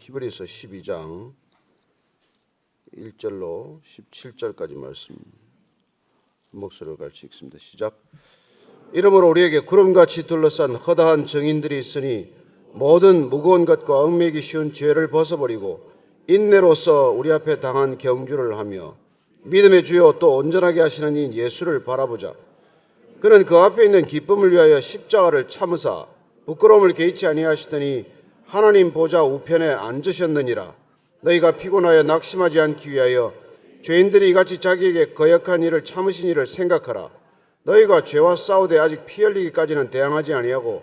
히브리서 12장 1절로 17절까지 말씀 목소리를 같이 읽습니다. 시작. 이러므로 우리에게 구름같이 둘러싼 허다한 증인들이 있으니 모든 무거운 것과 얽매이기 쉬운 죄를 벗어버리고 인내로서 우리 앞에 당한 경주를 하며 믿음의 주요 또 온전하게 하시는 이 예수를 바라보자. 그는 그 앞에 있는 기쁨을 위하여 십자가를 참으사 부끄러움을 개의치 아니하시더니 하나님 보좌 우편에 앉으셨느니라. 너희가 피곤하여 낙심하지 않기 위하여 죄인들이 이같이 자기에게 거역한 일을 참으신 일을 생각하라. 너희가 죄와 싸우되 아직 피 흘리기까지는 대항하지 아니하고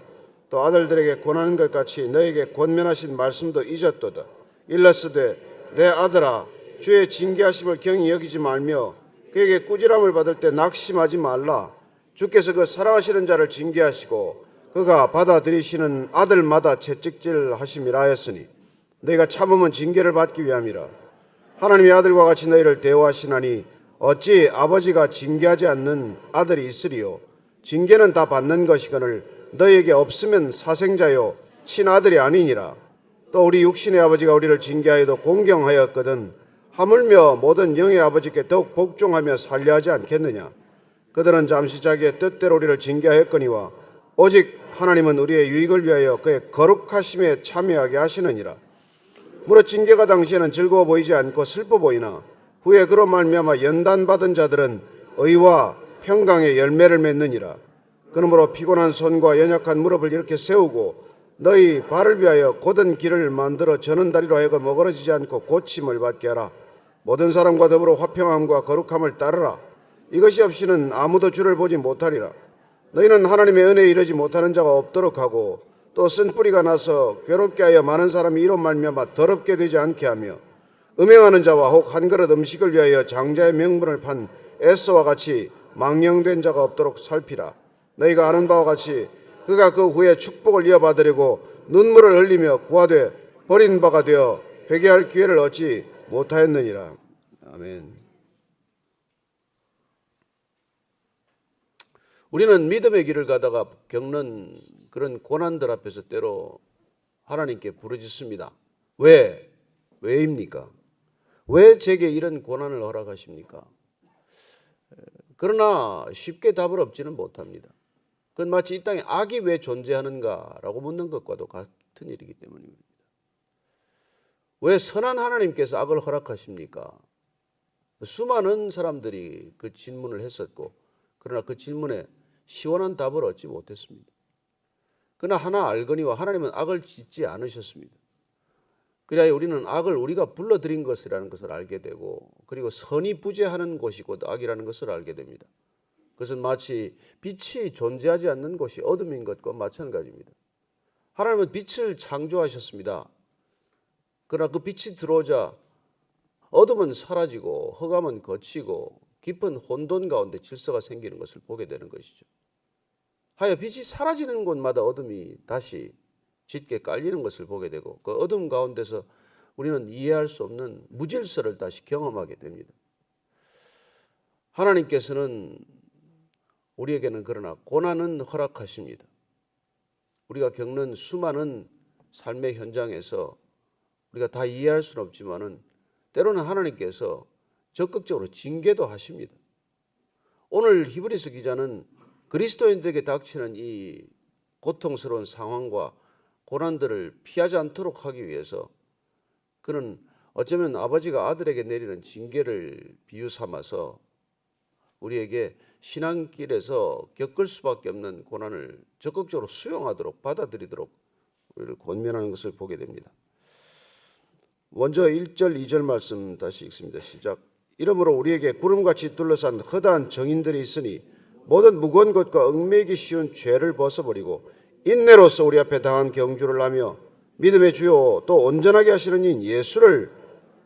또 아들들에게 권하는 것 같이 너희에게 권면하신 말씀도 잊었도다. 일러스되 내 아들아 주의 징계하심을 경히 여기지 말며 그에게 꾸지람을 받을 때 낙심하지 말라. 주께서 그 사랑하시는 자를 징계하시고 그가 받아들이시는 아들마다 채찍질 하심이라 하였으니 너희가 참으면 징계를 받기 위함이라. 하나님의 아들과 같이 너희를 대우하시나니 어찌 아버지가 징계하지 않는 아들이 있으리요. 징계는 다 받는 것이거늘 너희에게 없으면 사생자요 친아들이 아니니라. 또 우리 육신의 아버지가 우리를 징계하여도 공경하였거든 하물며 모든 영의 아버지께 더욱 복종하며 살려하지 않겠느냐. 그들은 잠시 자기의 뜻대로 우리를 징계하였거니와 오직 하나님은 우리의 유익을 위하여 그의 거룩하심에 참여하게 하시느니라. 무릇 징계가 당시에는 즐거워 보이지 않고 슬퍼 보이나 후에 그로 말미암아 연단받은 자들은 의와 평강의 열매를 맺느니라. 그러므로 피곤한 손과 연약한 무릎을 이렇게 세우고 너희 발을 위하여 곧은 길을 만들어 저는 다리로 하여금 어그러지지 않고 고침을 받게 하라. 모든 사람과 더불어 화평함과 거룩함을 따르라. 이것이 없이는 아무도 주를 보지 못하리라. 너희는 하나님의 은혜에 이르지 못하는 자가 없도록 하고 또 쓴 뿌리가 나서 괴롭게 하여 많은 사람이 이로 말미암아 더럽게 되지 않게 하며 음행하는 자와 혹 한 그릇 음식을 위하여 장자의 명분을 판 에서와 같이 망령된 자가 없도록 살피라. 너희가 아는 바와 같이 그가 그 후에 축복을 이어받으려고 눈물을 흘리며 구하되 버린 바가 되어 회개할 기회를 얻지 못하였느니라. 아멘. 우리는 믿음의 길을 가다가 겪는 그런 고난들 앞에서 때로 하나님께 부르짖습니다. 왜입니까? 왜 제게 이런 고난을 허락하십니까? 그러나 쉽게 답을 얻지는 못합니다. 그건 마치 이 땅에 악이 왜 존재하는가라고 묻는 것과도 같은 일이기 때문입니다. 왜 선한 하나님께서 악을 허락하십니까? 수많은 사람들이 그 질문을 했었고 그러나 그 질문에 시원한 답을 얻지 못했습니다. 그러나 하나 알거니와 하나님은 악을 짓지 않으셨습니다. 그래야 우리는 악을 우리가 불러들인 것이라는 것을 알게 되고 그리고 선이 부재하는 곳이고 악이라는 것을 알게 됩니다. 그것은 마치 빛이 존재하지 않는 곳이 어둠인 것과 마찬가지입니다. 하나님은 빛을 창조하셨습니다. 그러나 그 빛이 들어오자 어둠은 사라지고 흑암은 걷히고 깊은 혼돈 가운데 질서가 생기는 것을 보게 되는 것이죠. 하여 빛이 사라지는 곳마다 어둠이 다시 짙게 깔리는 것을 보게 되고 그 어둠 가운데서 우리는 이해할 수 없는 무질서를 다시 경험하게 됩니다. 하나님께서는 우리에게는 그러나 고난은 허락하십니다. 우리가 겪는 수많은 삶의 현장에서 우리가 다 이해할 수는 없지만은 때로는 하나님께서 적극적으로 징계도 하십니다. 오늘 히브리서 기자는 그리스도인들에게 닥치는 이 고통스러운 상황과 고난들을 피하지 않도록 하기 위해서 그는 어쩌면 아버지가 아들에게 내리는 징계를 비유 삼아서 우리에게 신앙길에서 겪을 수밖에 없는 고난을 적극적으로 수용하도록 받아들이도록 우리를 권면하는 것을 보게 됩니다. 먼저 1절 2절 말씀 다시 읽습니다. 시작. 이러므로 우리에게 구름같이 둘러싼 허다한 정인들이 있으니 모든 무거운 것과 얽매이기 쉬운 죄를 벗어버리고 인내로서 우리 앞에 당한 경주를 하며 믿음의 주요 또 온전하게 하시는 이 예수를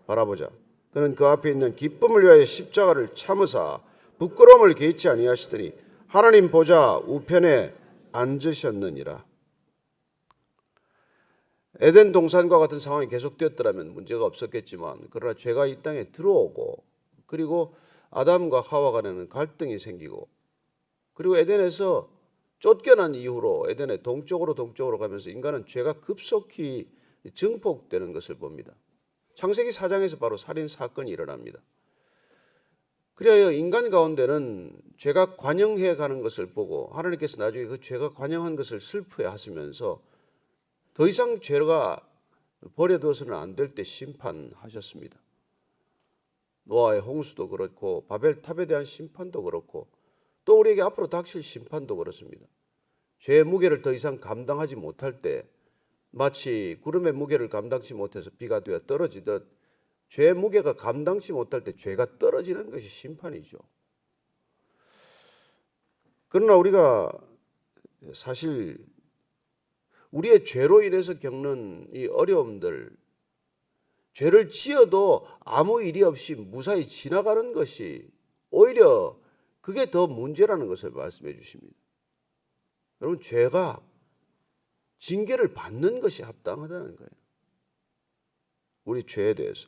바라보자. 그는 그 앞에 있는 기쁨을 위하여 십자가를 참으사 부끄러움을 개의치 아니하시더니 하나님 보좌 우편에 앉으셨느니라. 에덴 동산과 같은 상황이 계속되었더라면 문제가 없었겠지만 그러나 죄가 이 땅에 들어오고 그리고 아담과 하와 간에는 갈등이 생기고 그리고 에덴에서 쫓겨난 이후로 에덴의 동쪽으로 가면서 인간은 죄가 급속히 증폭되는 것을 봅니다. 창세기 4장에서 바로 살인 사건이 일어납니다. 그래야 인간 가운데는 죄가 관영해 가는 것을 보고 하나님께서 나중에 그 죄가 관영한 것을 슬퍼해 하시면서 더 이상 죄가 버려둬서는 안 될 때 심판하셨습니다. 노아의 홍수도 그렇고 바벨탑에 대한 심판도 그렇고 또 우리에게 앞으로 닥칠 심판도 그렇습니다. 죄의 무게를 더 이상 감당하지 못할 때 마치 구름의 무게를 감당치 못해서 비가 되어 떨어지듯 죄의 무게가 감당치 못할 때 죄가 떨어지는 것이 심판이죠. 그러나 우리가 사실 우리의 죄로 인해서 겪는 이 어려움들, 죄를 지어도 아무 일이 없이 무사히 지나가는 것이 오히려 그게 더 문제라는 것을 말씀해 주십니다. 여러분, 죄가 징계를 받는 것이 합당하다는 거예요. 우리 죄에 대해서.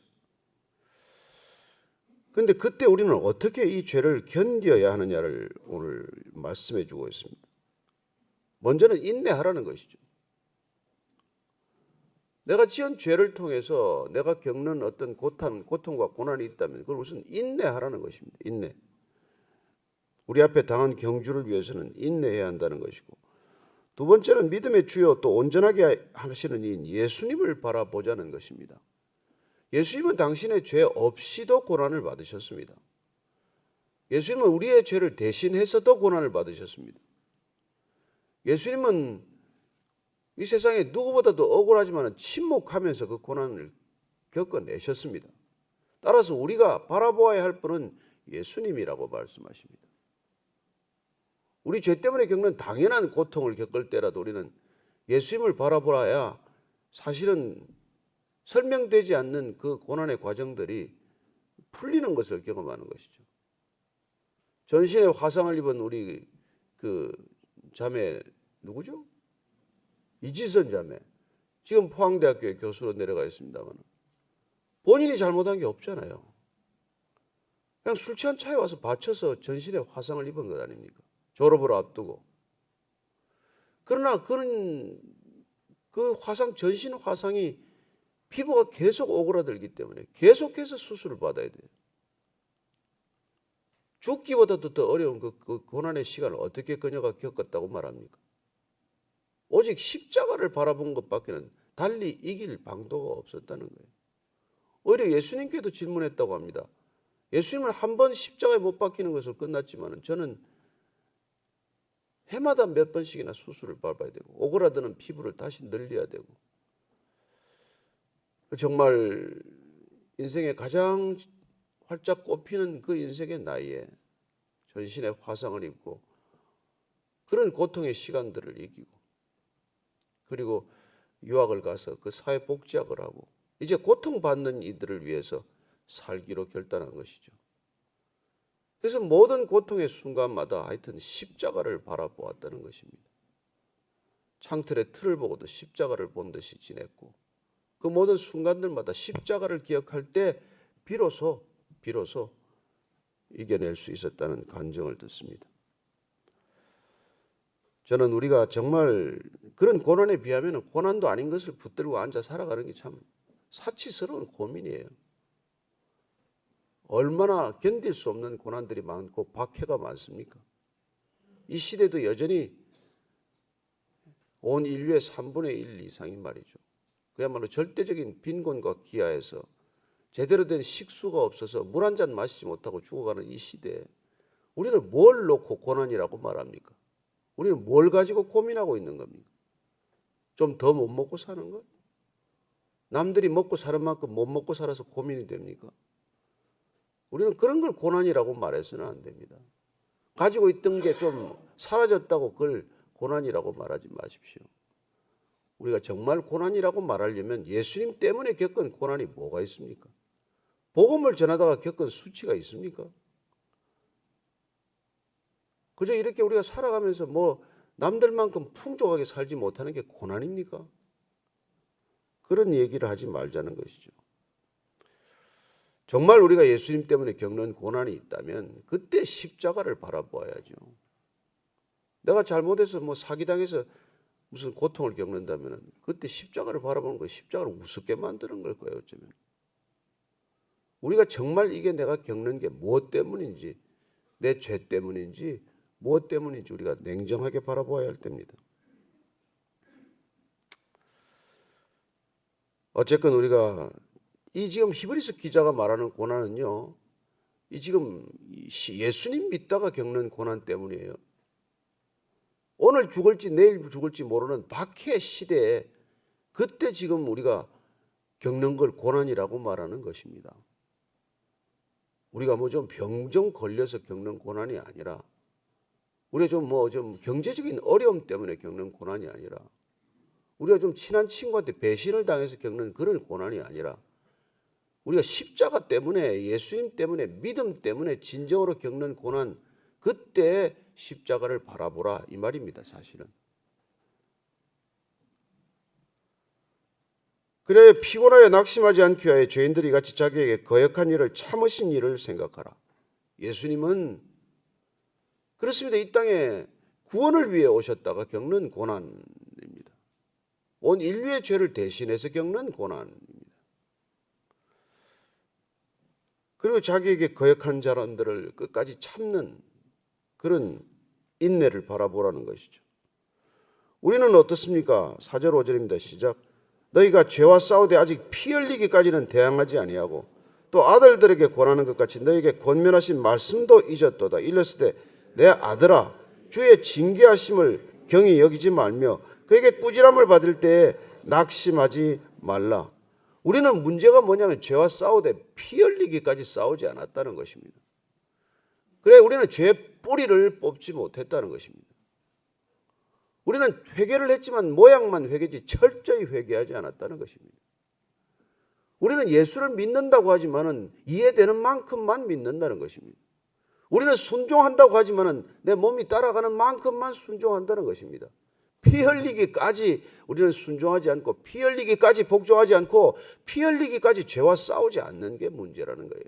그런데 그때 우리는 어떻게 이 죄를 견뎌야 하느냐를 오늘 말씀해 주고 있습니다. 먼저는 인내하라는 것이죠. 내가 지은 죄를 통해서 내가 겪는 어떤 고통과 고난이 있다면 그걸 우선 인내하라는 것입니다. 인내. 우리 앞에 당한 경주를 위해서는 인내해야 한다는 것이고, 두 번째는 믿음의 주요 또 온전하게 하시는 이인 예수님을 바라보자는 것입니다. 예수님은 당신의 죄 없이도 고난을 받으셨습니다. 예수님은 우리의 죄를 대신해서도 고난을 받으셨습니다. 예수님은 이 세상에 누구보다도 억울하지만 침묵하면서 그 고난을 겪어내셨습니다. 따라서 우리가 바라보아야 할 분은 예수님이라고 말씀하십니다. 우리 죄 때문에 겪는 당연한 고통을 겪을 때라도 우리는 예수님을 바라보아야 사실은 설명되지 않는 그 고난의 과정들이 풀리는 것을 경험하는 것이죠. 전신에 화상을 입은 우리 그 자매 누구죠? 이지선 자매. 지금 포항대학교에 교수로 내려가 있습니다만 본인이 잘못한 게 없잖아요. 그냥 술 취한 차에 와서 받쳐서 전신에 화상을 입은 것 아닙니까? 졸업을 앞두고. 그러나 그는 그 화상, 전신 화상이 피부가 계속 오그라들기 때문에 계속해서 수술을 받아야 돼요. 죽기보다도 더 어려운 그 고난의 시간을 어떻게 그녀가 겪었다고 말합니까? 오직 십자가를 바라본 것밖에는 달리 이길 방도가 없었다는 거예요. 오히려 예수님께도 질문했다고 합니다. 예수님은 한 번 십자가에 못 박히는 것으로 끝났지만 저는 해마다 몇 번씩이나 수술을 밟아야 되고 오그라드는 피부를 다시 늘려야 되고 정말 인생의 가장 활짝 꽃피는 그 인생의 나이에 전신에 화상을 입고 그런 고통의 시간들을 이기고 그리고 유학을 가서 그 사회복지학을 하고 이제 고통받는 이들을 위해서 살기로 결단한 것이죠. 그래서 모든 고통의 순간마다 하여튼 십자가를 바라보았다는 것입니다. 창틀의 틀을 보고도 십자가를 본 듯이 지냈고 그 모든 순간들마다 십자가를 기억할 때 비로소 이겨낼 수 있었다는 간증을 듣습니다. 저는 우리가 정말 그런 고난에 비하면 고난도 아닌 것을 붙들고 앉아 살아가는 게 참 사치스러운 고민이에요. 얼마나 견딜 수 없는 고난들이 많고 박해가 많습니까? 이 시대도 여전히 온 인류의 3분의 1 이상이 말이죠. 그야말로 절대적인 빈곤과 기아에서 제대로 된 식수가 없어서 물 한 잔 마시지 못하고 죽어가는 이 시대에 우리는 뭘 놓고 고난이라고 말합니까? 우리는 뭘 가지고 고민하고 있는 겁니까? 좀 더 못 먹고 사는 것? 남들이 먹고 사는 만큼 못 먹고 살아서 고민이 됩니까? 우리는 그런 걸 고난이라고 말해서는 안 됩니다. 가지고 있던 게 좀 사라졌다고 그걸 고난이라고 말하지 마십시오. 우리가 정말 고난이라고 말하려면 예수님 때문에 겪은 고난이 뭐가 있습니까? 복음을 전하다가 겪은 수치가 있습니까? 그저 이렇게 우리가 살아가면서 뭐 남들만큼 풍족하게 살지 못하는 게 고난입니까? 그런 얘기를 하지 말자는 것이죠. 정말 우리가 예수님 때문에 겪는 고난이 있다면 그때 십자가를 바라보아야죠. 내가 잘못해서 뭐 사기당해서 무슨 고통을 겪는다면 그때 십자가를 바라보는 거예요. 십자가를 우습게 만드는 걸 거예요. 어쩌면 우리가 정말 이게 내가 겪는 게 무엇 때문인지, 내 죄 때문인지 무엇 때문인지 우리가 냉정하게 바라보아야 할 때입니다. 어쨌건 우리가 이 지금 히브리서 기자가 말하는 고난은요, 이 지금 예수님 믿다가 겪는 고난 때문이에요. 오늘 죽을지 내일 죽을지 모르는 박해 시대에 그때 지금 우리가 겪는 걸 고난이라고 말하는 것입니다. 우리가 뭐 좀 병정 걸려서 겪는 고난이 아니라, 우리가 좀 경제적인 어려움 때문에 겪는 고난이 아니라, 우리가 좀 친한 친구한테 배신을 당해서 겪는 그런 고난이 아니라, 우리가 십자가 때문에, 예수님 때문에, 믿음 때문에 진정으로 겪는 고난, 그때 십자가를 바라보라 이 말입니다. 사실은. 그래 피곤하여 낙심하지 않기 위하여 죄인들이 같이 자기에게 거역한 일을 참으신 일을 생각하라. 예수님은 그렇습니다. 이 땅에 구원을 위해 오셨다가 겪는 고난입니다. 온 인류의 죄를 대신해서 겪는 고난입니다. 그리고 자기에게 거역한 사람들을 끝까지 참는 그런 인내를 바라보라는 것이죠. 우리는 어떻습니까? 4절 5절입니다. 시작. 너희가 죄와 싸우되 아직 피 흘리기까지는 대항하지 아니하고 또 아들들에게 권하는 것 같이 너희에게 권면하신 말씀도 잊었도다. 일렀을 때 내 아들아 주의 징계하심을 경히 여기지 말며 그에게 꾸지람을 받을 때에 낙심하지 말라. 우리는 문제가 뭐냐면 죄와 싸우되 피 흘리기까지 싸우지 않았다는 것입니다. 그래 우리는 죄의 뿌리를 뽑지 못했다는 것입니다. 우리는 회개를 했지만 모양만 회개지 철저히 회개하지 않았다는 것입니다. 우리는 예수를 믿는다고 하지만은 이해되는 만큼만 믿는다는 것입니다. 우리는 순종한다고 하지만은 내 몸이 따라가는 만큼만 순종한다는 것입니다. 피 흘리기까지 우리는 순종하지 않고 피 흘리기까지 복종하지 않고 피 흘리기까지 죄와 싸우지 않는 게 문제라는 거예요.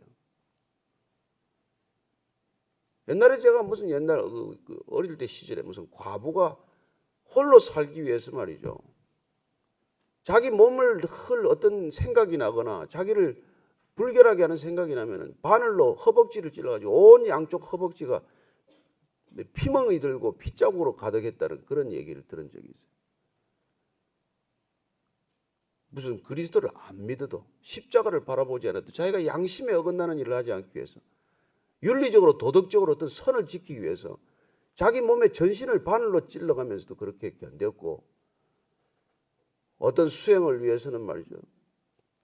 옛날에 제가 무슨 옛날 어릴 때 시절에 무슨 과부가 홀로 살기 위해서 말이죠. 자기 몸을 늘 어떤 생각이 나거나 자기를 불결하게 하는 생각이 나면 바늘로 허벅지를 찔러가지고 온 양쪽 허벅지가 피멍이 들고 핏자국으로 가득했다는 그런 얘기를 들은 적이 있어요. 무슨 그리스도를 안 믿어도 십자가를 바라보지 않아도 자기가 양심에 어긋나는 일을 하지 않기 위해서 윤리적으로 도덕적으로 어떤 선을 지키기 위해서 자기 몸에 전신을 바늘로 찔러가면서도 그렇게 견뎠고 어떤 수행을 위해서는 말이죠.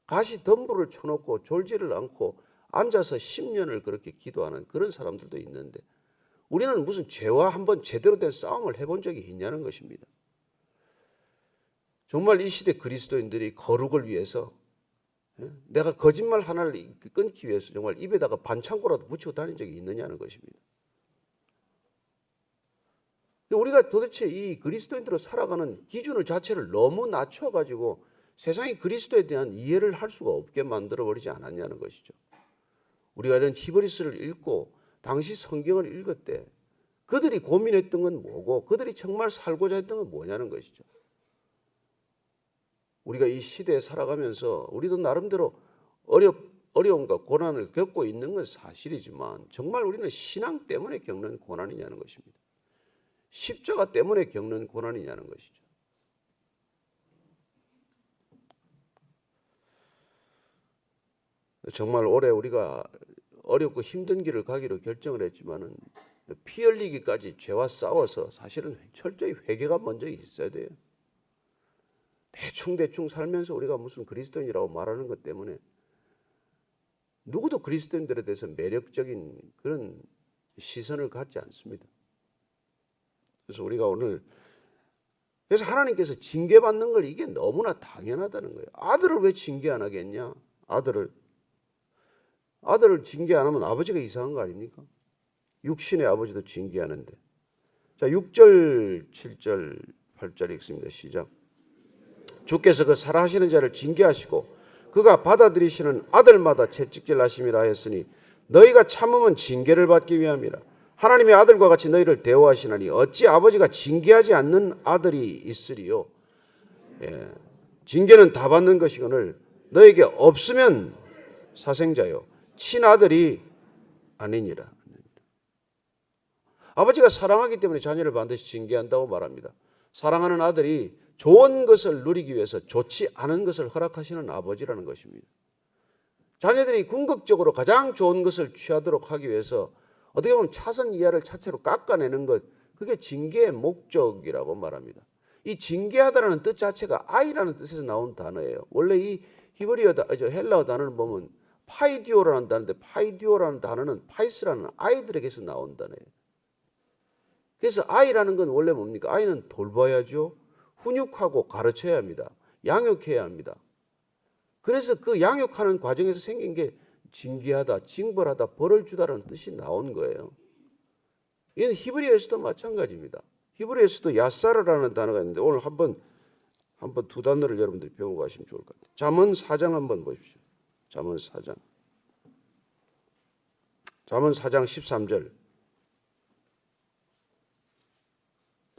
가시 덤불을 쳐놓고 졸지를 않고 앉아서 10년을 그렇게 기도하는 그런 사람들도 있는데 우리는 무슨 죄와 한번 제대로 된 싸움을 해본 적이 있냐는 것입니다. 정말 이 시대 그리스도인들이 거룩을 위해서 내가 거짓말 하나를 끊기 위해서 정말 입에다가 반창고라도 붙이고 다닌 적이 있느냐는 것입니다. 우리가 도대체 이 그리스도인들로 살아가는 기준을 자체를 너무 낮춰가지고 세상이 그리스도에 대한 이해를 할 수가 없게 만들어버리지 않았냐는 것이죠. 우리가 이런 히브리서를 읽고 당시 성경을 읽을 때 그들이 고민했던 건 뭐고 그들이 정말 살고자 했던 건 뭐냐는 것이죠. 우리가 이 시대에 살아가면서 우리도 나름대로 어려움과 고난을 겪고 있는 건 사실이지만 정말 우리는 신앙 때문에 겪는 고난이냐는 것입니다. 십자가 때문에 겪는 고난이냐는 것이죠. 정말 올해 우리가 어렵고 힘든 길을 가기로 결정을 했지만은 피 흘리기까지 죄와 싸워서 사실은 철저히 회개가 먼저 있어야 돼요. 대충 살면서 우리가 무슨 그리스도인이라고 말하는 것 때문에 누구도 그리스도인들에 대해서 매력적인 그런 시선을 갖지 않습니다. 그래서 우리가 오늘 그래서 하나님께서 징계받는 걸 이게 너무나 당연하다는 거예요. 아들을 왜 징계 안 하겠냐? 아들을 징계 안 하면 아버지가 이상한 거 아닙니까? 육신의 아버지도 징계하는데. 자, 6절, 7절, 8절 읽습니다. 시작. 주께서 그 살아하시는 자를 징계하시고 그가 받아들이시는 아들마다 채찍질 하심이라 하였으니 너희가 참으면 징계를 받기 위함이라. 하나님의 아들과 같이 너희를 대우하시나니 어찌 아버지가 징계하지 않는 아들이 있으리요. 예. 징계는 다 받는 것이거늘 너에게 없으면 사생자요 친아들이 아니니라. 아버지가 사랑하기 때문에 자녀를 반드시 징계한다고 말합니다. 사랑하는 아들이 좋은 것을 누리기 위해서 좋지 않은 것을 허락하시는 아버지라는 것입니다. 자녀들이 궁극적으로 가장 좋은 것을 취하도록 하기 위해서 어떻게 보면 차선 이하를 차체로 깎아내는 것, 그게 징계의 목적이라고 말합니다. 이 징계하다라는 뜻 자체가 아이라는 뜻에서 나온 단어예요. 원래 이 히브리어, 헬라어 단어를 보면 파이디오라는 단어인데 파이디오라는 단어는 파이스라는 아이들에게서 나온 단어예요. 그래서 아이라는 건 원래 뭡니까? 아이는 돌봐야죠. 훈육하고 가르쳐야 합니다. 양육해야 합니다. 그래서 그 양육하는 과정에서 생긴 게 징계하다, 징벌하다, 벌을 주다라는 뜻이 나온 거예요. 이는 히브리어에서도 마찬가지입니다. 히브리어에서도 야사르라는 단어가 있는데 오늘 한번 두 단어를 여러분들이 배우고 가시면 좋을 것 같아요. 잠언 4장 한번 보십시오. 잠언 4장. 잠언 4장 13절.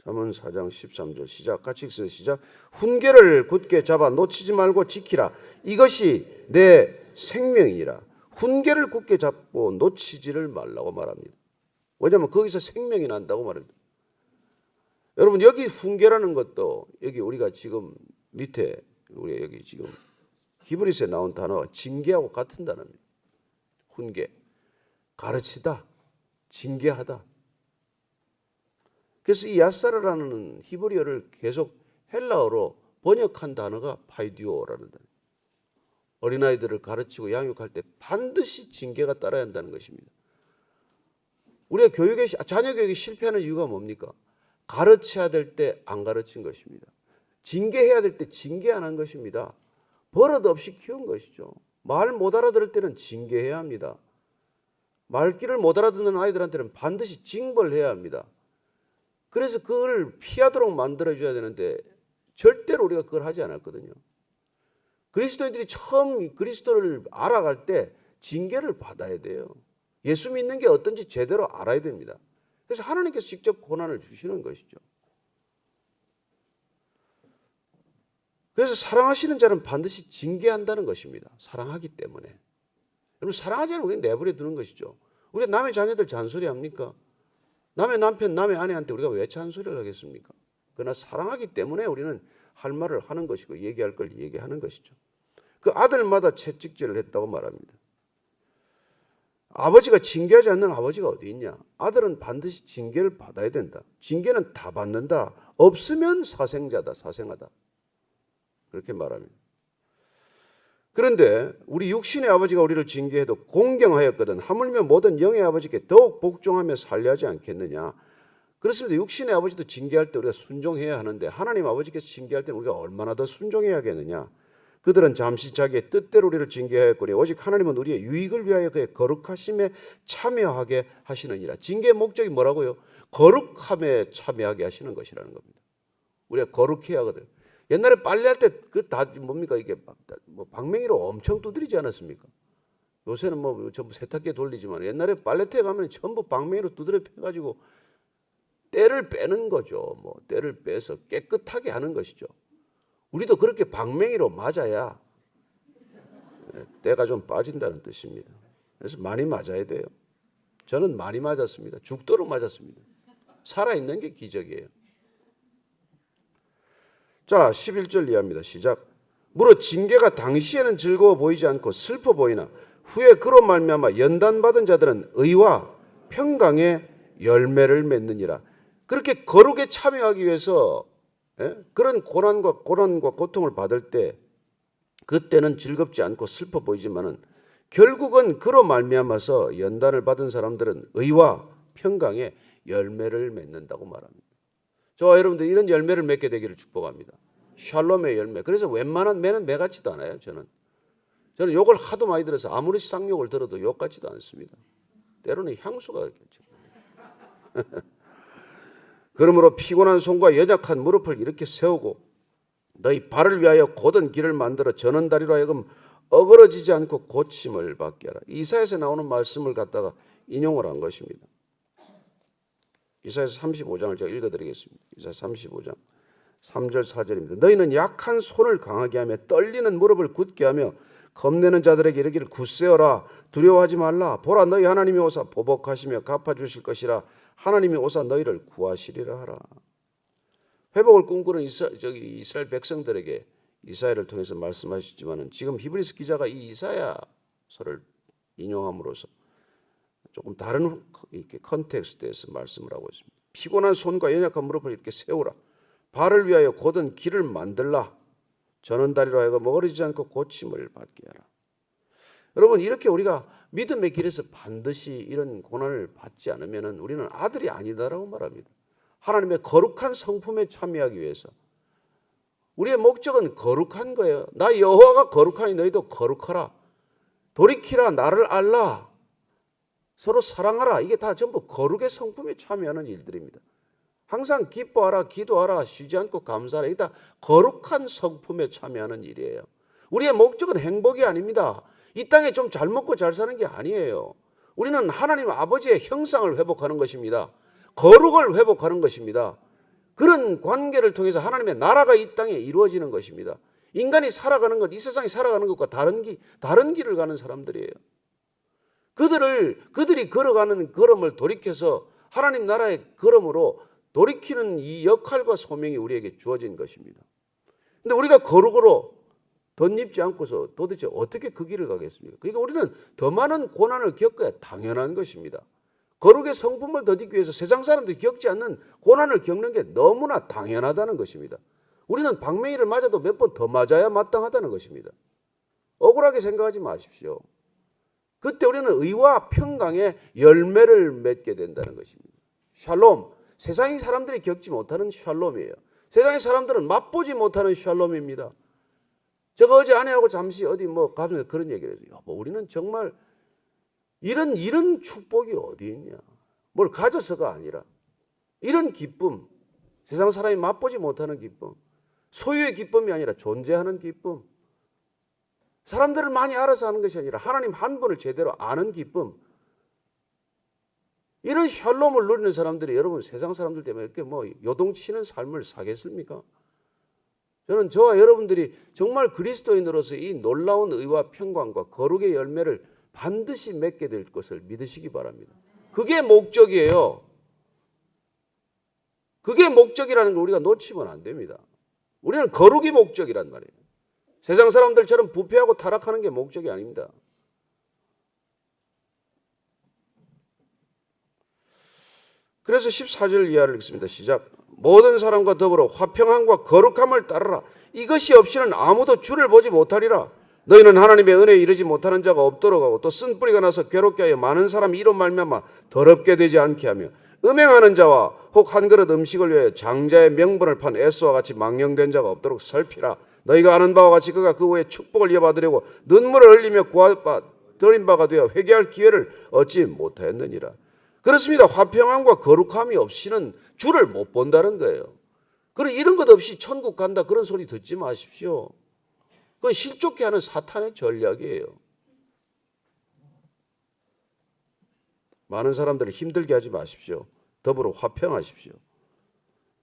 잠언 4장 13절 시작. 같이 읽으세요. 시작. 훈계를 굳게 잡아 놓치지 말고 지키라. 이것이 내 생명이라. 훈계를 굳게 잡고 놓치지를 말라고 말합니다. 왜냐하면 거기서 생명이 난다고 말합니다. 여러분 여기 훈계라는 것도 여기 우리가 지금 밑에 우리 여기 지금 히브리서에 나온 단어와 징계하고 같은 단어입니다. 훈계, 가르치다, 징계하다. 그래서 이 야사르라는 히브리어를 계속 헬라어로 번역한 단어가 파이디오라는 단어. 어린아이들을 가르치고 양육할 때 반드시 징계가 따라야 한다는 것입니다. 우리가 자녀 교육에 실패하는 이유가 뭡니까? 가르쳐야 될 때 안 가르친 것입니다. 징계해야 될 때 징계 안 한 것입니다. 버릇 없이 키운 것이죠. 말 못 알아들을 때는 징계해야 합니다. 말귀를 못 알아듣는 아이들한테는 반드시 징벌해야 합니다. 그래서 그걸 피하도록 만들어줘야 되는데 절대로 우리가 그걸 하지 않았거든요. 그리스도인들이 처음 그리스도를 알아갈 때 징계를 받아야 돼요. 예수 믿는 게 어떤지 제대로 알아야 됩니다. 그래서 하나님께서 직접 고난을 주시는 것이죠. 그래서 사랑하시는 자는 반드시 징계한다는 것입니다. 사랑하기 때문에. 여러분 사랑하지 않으면 그냥 내버려 두는 것이죠. 우리가 남의 자녀들 잔소리합니까? 남의 남편, 남의 아내한테 우리가 왜 잔소리를 하겠습니까? 그러나 사랑하기 때문에 우리는 할 말을 하는 것이고 얘기할 걸 얘기하는 것이죠. 그 아들마다 채찍질을 했다고 말합니다. 아버지가 징계하지 않는 아버지가 어디 있냐? 아들은 반드시 징계를 받아야 된다. 징계는 다 받는다. 없으면 사생자다, 사생하다. 그렇게 말합니다. 그런데 우리 육신의 아버지가 우리를 징계해도 공경하였거든 하물며 모든 영의 아버지께 더욱 복종하며 살려하지 않겠느냐. 그렇습니다. 육신의 아버지도 징계할 때 우리가 순종해야 하는데 하나님 아버지께서 징계할 때는 우리가 얼마나 더 순종해야겠느냐. 그들은 잠시 자기의 뜻대로 우리를 징계하였거니 오직 하나님은 우리의 유익을 위하여 그의 거룩하심에 참여하게 하시느니라. 징계의 목적이 뭐라고요? 거룩함에 참여하게 하시는 것이라는 겁니다. 우리가 거룩해야 하거든요. 옛날에 빨래할 때 그 다 뭡니까 이게 뭐 방맹이로 엄청 두드리지 않았습니까? 요새는 뭐 전부 세탁기에 돌리지만 옛날에 빨래터에 가면 전부 방맹이로 두드려 패가지고 때를 빼는 거죠. 뭐 때를 빼서 깨끗하게 하는 것이죠. 우리도 그렇게 방맹이로 맞아야 때가 좀 빠진다는 뜻입니다. 그래서 많이 맞아야 돼요. 저는 많이 맞았습니다. 죽도록 맞았습니다. 살아있는 게 기적이에요. 자, 11절 이하입니다. 시작. 무릇 징계가 당시에는 즐거워 보이지 않고 슬퍼 보이나 후에 그로 말미암아 연단받은 자들은 의와 평강의 열매를 맺느니라. 그렇게 거룩에 참여하기 위해서 그런 고난과 고통을 받을 때 그때는 즐겁지 않고 슬퍼 보이지만은 결국은 그로 말미암아서 연단을 받은 사람들은 의와 평강의 열매를 맺는다고 말합니다. 저와 여러분들 이런 열매를 맺게 되기를 축복합니다. 샬롬의 열매. 그래서 웬만한 매는 매 같지도 않아요. 저는 욕을 하도 많이 들어서 아무리 쌍욕을 들어도 욕 같지도 않습니다. 때로는 향수가 있겠죠. 그러므로 피곤한 손과 연약한 무릎을 이렇게 세우고 너희 발을 위하여 곧은 길을 만들어 저는 다리로 하여금 어그러지지 않고 고침을 받게 하라. 이사야에서 나오는 말씀을 갖다가 인용을 한 것입니다. 이사야서 35장을 제가 읽어드리겠습니다. 이사야 35장 3절 4절입니다. 너희는 약한 손을 강하게 하며 떨리는 무릎을 굳게 하며 겁내는 자들에게 이르기를 굳세어라 두려워하지 말라. 보라 너희 하나님이 오사 보복하시며 갚아주실 것이라. 하나님이 오사 너희를 구하시리라 하라. 회복을 꿈꾸는 이스라엘 백성들에게 이사야를 통해서 말씀하셨지만은 지금 히브리서 기자가 이 이사야서를 인용함으로써 조금 다른 이렇게 컨텍스트에서 말씀을 하고 있습니다. 피곤한 손과 연약한 무릎을 이렇게 세우라. 발을 위하여 곧은 길을 만들라. 저는 다리로 하여금 어그러지지 않고 고침을 받게 하라. 여러분 이렇게 우리가 믿음의 길에서 반드시 이런 고난을 받지 않으면 우리는 아들이 아니다라고 말합니다. 하나님의 거룩한 성품에 참여하기 위해서 우리의 목적은 거룩한 거예요. 나 여호와가 거룩하니 너희도 거룩하라. 돌이키라. 나를 알라. 서로 사랑하라. 이게 다 전부 거룩의 성품에 참여하는 일들입니다. 항상 기뻐하라, 기도하라, 쉬지 않고 감사하라. 이게 다 거룩한 성품에 참여하는 일이에요. 우리의 목적은 행복이 아닙니다. 이 땅에 좀 잘 먹고 잘 사는 게 아니에요. 우리는 하나님 아버지의 형상을 회복하는 것입니다. 거룩을 회복하는 것입니다. 그런 관계를 통해서 하나님의 나라가 이 땅에 이루어지는 것입니다. 인간이 살아가는 것, 이 세상이 살아가는 것과 다른 길을 가는 사람들이에요. 그들이 걸어가는 걸음을 돌이켜서 하나님 나라의 걸음으로 돌이키는 이 역할과 소명이 우리에게 주어진 것입니다. 그런데 우리가 거룩으로 덧입지 않고서 도대체 어떻게 그 길을 가겠습니까? 그러니까 우리는 더 많은 고난을 겪어야 당연한 것입니다. 거룩의 성품을 덧입기 위해서 세상 사람들이 겪지 않는 고난을 겪는 게 너무나 당연하다는 것입니다. 우리는 방맹이를 맞아도 몇 번 더 맞아야 마땅하다는 것입니다. 억울하게 생각하지 마십시오. 그때 우리는 의와 평강의 열매를 맺게 된다는 것입니다. 샬롬, 세상의 사람들이 겪지 못하는 샬롬이에요. 세상의 사람들은 맛보지 못하는 샬롬입니다. 제가 어제 아내하고 잠시 어디 가면서 그런 얘기를 해서 여보, 우리는 정말 이런 축복이 어디 있냐. 뭘 가져서가 아니라 이런 기쁨, 세상 사람이 맛보지 못하는 기쁨, 소유의 기쁨이 아니라 존재하는 기쁨, 사람들을 많이 알아서 하는 것이 아니라 하나님 한 분을 제대로 아는 기쁨, 이런 샬롬을 누리는 사람들이 여러분 세상 사람들 때문에 이렇게 요동치는 삶을 사겠습니까? 저는 저와 여러분들이 정말 그리스도인으로서 이 놀라운 의와 평강과 거룩의 열매를 반드시 맺게 될 것을 믿으시기 바랍니다. 그게 목적이에요. 그게 목적이라는 걸 우리가 놓치면 안 됩니다. 우리는 거룩이 목적이란 말이에요. 세상 사람들처럼 부패하고 타락하는 게 목적이 아닙니다. 그래서 14절 이하를 읽습니다. 시작. 모든 사람과 더불어 화평함과 거룩함을 따르라. 이것이 없이는 아무도 주를 보지 못하리라. 너희는 하나님의 은혜에 이르지 못하는 자가 없도록 하고 또 쓴 뿌리가 나서 괴롭게 하여 많은 사람이 이로 말미암아 더럽게 되지 않게 하며 음행하는 자와 혹 한 그릇 음식을 위하여 장자의 명분을 판 에스와 같이 망령된 자가 없도록 살피라. 너희가 아는 바와 같이 그가 그 후에 축복을 이어받으려고 눈물을 흘리며 구하드린 바가 되어 회개할 기회를 얻지 못하였느니라. 그렇습니다. 화평함과 거룩함이 없이는 주를 못 본다는 거예요. 그럼 이런 것 없이 천국 간다 그런 소리 듣지 마십시오. 그건 실족해 하는 사탄의 전략이에요. 많은 사람들을 힘들게 하지 마십시오. 더불어 화평하십시오.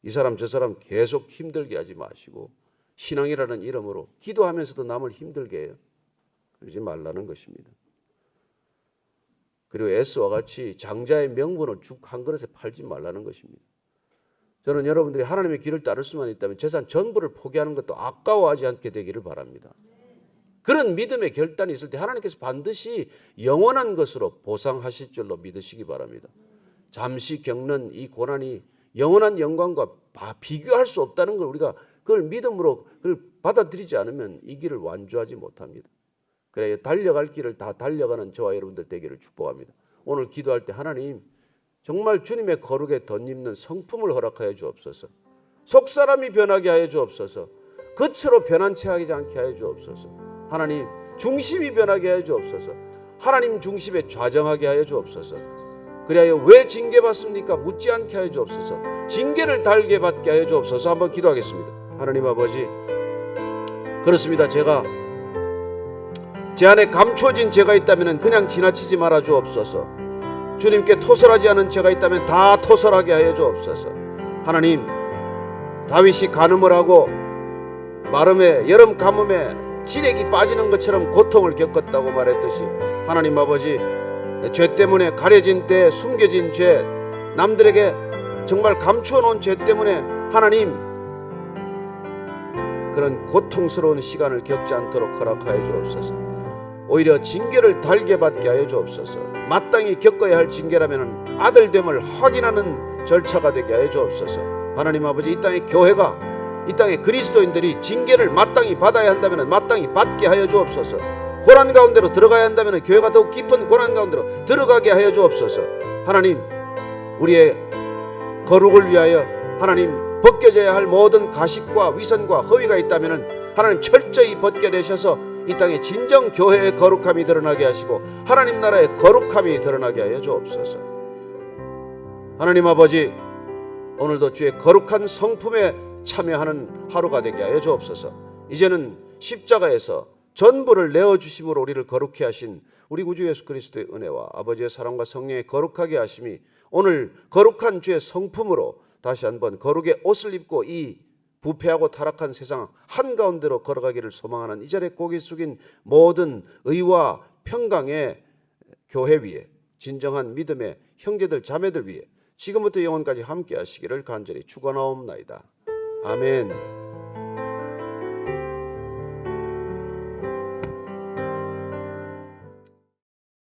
이 사람 저 사람 계속 힘들게 하지 마시고 신앙이라는 이름으로 기도하면서도 남을 힘들게 해요. 그러지 말라는 것입니다. 그리고 에스와 같이 장자의 명분을 죽 한 그릇에 팔지 말라는 것입니다. 저는 여러분들이 하나님의 길을 따를 수만 있다면 재산 전부를 포기하는 것도 아까워하지 않게 되기를 바랍니다. 그런 믿음의 결단이 있을 때 하나님께서 반드시 영원한 것으로 보상하실 줄로 믿으시기 바랍니다. 잠시 겪는 이 고난이 영원한 영광과 비교할 수 없다는 걸 우리가 그걸 믿음으로 그걸 받아들이지 않으면 이 길을 완주하지 못합니다. 그래야 달려갈 길을 다 달려가는 저와 여러분들 되기를 축복합니다. 오늘 기도할 때 하나님 정말 주님의 거룩에 덧입는 성품을 허락하여 주옵소서. 속사람이 변하게 하여 주옵소서. 겉으로 변한 채 하지 않게 하여 주옵소서. 하나님 중심이 변하게 하여 주옵소서. 하나님 중심에 좌정하게 하여 주옵소서. 그래야 왜 징계받습니까? 묻지 않게 하여 주옵소서. 징계를 달게 받게 하여 주옵소서. 한번 기도하겠습니다. 하나님 아버지, 그렇습니다. 제가 제 안에 감춰진 죄가 있다면 그냥 지나치지 말아 주옵소서. 주님께 토설하지 않은 죄가 있다면 다 토설하게 하여 주옵소서. 하나님, 다윗이 간음을 하고 마름에 여름 가뭄에 지렉이 빠지는 것처럼 고통을 겪었다고 말했듯이 하나님 아버지, 죄 때문에 가려진 때 숨겨진 죄, 남들에게 정말 감추어 놓은 죄 때문에 하나님 그런 고통스러운 시간을 겪지 않도록 허락하여 주옵소서. 오히려 징계를 달게 받게 하여 주옵소서. 마땅히 겪어야 할 징계라면 아들됨을 확인하는 절차가 되게 하여 주옵소서. 하나님 아버지, 이 땅의 교회가, 이 땅의 그리스도인들이 징계를 마땅히 받아야 한다면 마땅히 받게 하여 주옵소서. 고난 가운데로 들어가야 한다면 교회가 더욱 깊은 고난 가운데로 들어가게 하여 주옵소서. 하나님, 우리의 거룩을 위하여 하나님 벗겨져야 할 모든 가식과 위선과 허위가 있다면 하나님 철저히 벗겨내셔서 이 땅에 진정 교회의 거룩함이 드러나게 하시고 하나님 나라의 거룩함이 드러나게 하여 주옵소서. 하나님 아버지, 오늘도 주의 거룩한 성품에 참여하는 하루가 되게 하여 주옵소서. 이제는 십자가에서 전부를 내어주심으로 우리를 거룩해 하신 우리 구주 예수 그리스도의 은혜와 아버지의 사랑과 성령의 거룩하게 하심이 오늘 거룩한 주의 성품으로 다시 한번 거룩의 옷을 입고 이 부패하고 타락한 세상 한가운데로 걸어가기를 소망하는 이 자리에 고개 숙인 모든 의와 평강의 교회 위에, 진정한 믿음의 형제들 자매들 위에 지금부터 영원까지 함께 하시기를 간절히 축원하옵나이다. 아멘.